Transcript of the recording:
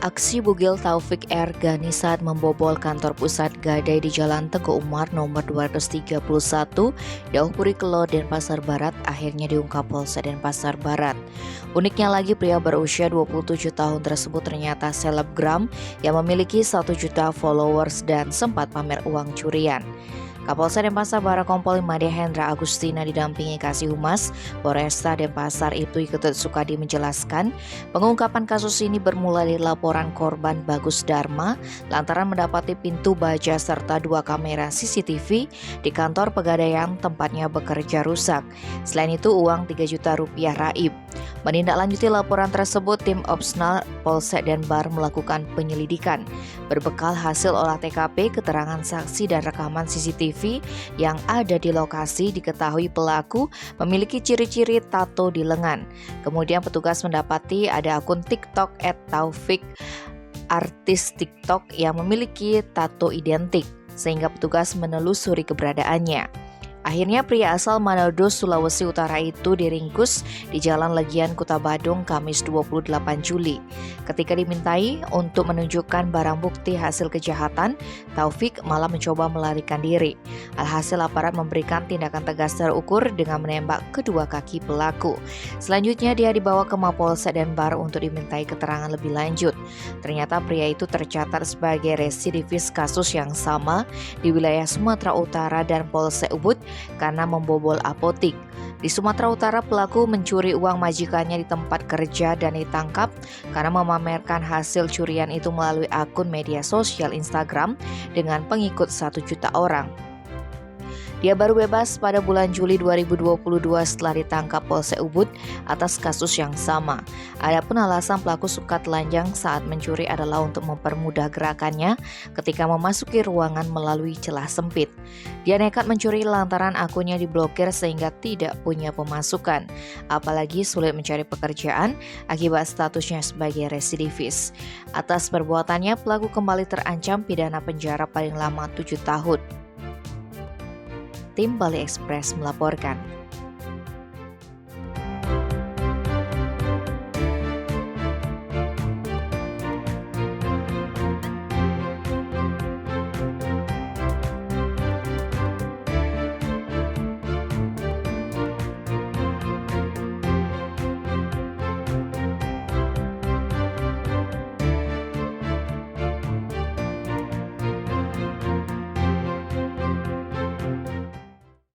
Aksi bugil Taufik R. Gani saat membobol kantor pusat Gadai di Jalan Teguh Umar nomor 231, Dauh Puri Kelo, Denpasar Barat akhirnya diungkap Polsek Denpasar Barat. Uniknya lagi, pria berusia 27 tahun tersebut ternyata selebgram yang memiliki 1 juta followers dan sempat pamer uang curian. Kapolsek Denpasar Barat Kompol Made Hendra Agustina didampingi Kasih Humas Polresta Denpasar Ibtu Ketut Sukadi menjelaskan, pengungkapan kasus ini bermula dari laporan korban Bagus Dharma lantaran mendapati pintu baja serta 2 kamera CCTV di kantor pegadaian tempatnya bekerja rusak. Selain itu, uang 3 juta rupiah raib. Menindaklanjuti laporan tersebut, tim Opsnal Polsek Denpasar melakukan penyelidikan. Berbekal hasil olah TKP, keterangan saksi dan rekaman CCTV yang ada di lokasi, diketahui pelaku memiliki ciri-ciri tato di lengan. Kemudian petugas mendapati ada akun TikTok @taufik, artis TikTok yang memiliki tato identik, sehingga petugas menelusuri keberadaannya. Akhirnya pria asal Manado, Sulawesi Utara itu diringkus di Jalan Legian, Kota Badung, Kamis 28 Juli. Ketika dimintai untuk menunjukkan barang bukti hasil kejahatan, Taufik malah mencoba melarikan diri. Alhasil aparat memberikan tindakan tegas terukur dengan menembak kedua kaki pelaku. Selanjutnya dia dibawa ke Mapolsek Denpasar untuk dimintai keterangan lebih lanjut. Ternyata pria itu tercatat sebagai residivis kasus yang sama di wilayah Sumatera Utara dan Polsek Ubud karena membobol apotik. Di Sumatera Utara, pelaku mencuri uang majikannya di tempat kerja dan ditangkap karena memamerkan hasil curian itu melalui akun media sosial Instagram dengan pengikut 1 juta orang. Dia baru bebas pada bulan Juli 2022 setelah ditangkap Polsek Ubud atas kasus yang sama. Adapun alasan pelaku suka telanjang saat mencuri adalah untuk mempermudah gerakannya ketika memasuki ruangan melalui celah sempit. Dia nekat mencuri lantaran akunnya diblokir sehingga tidak punya pemasukan, apalagi sulit mencari pekerjaan akibat statusnya sebagai residivis. Atas perbuatannya, pelaku kembali terancam pidana penjara paling lama 7 tahun. Tim Bali Express melaporkan.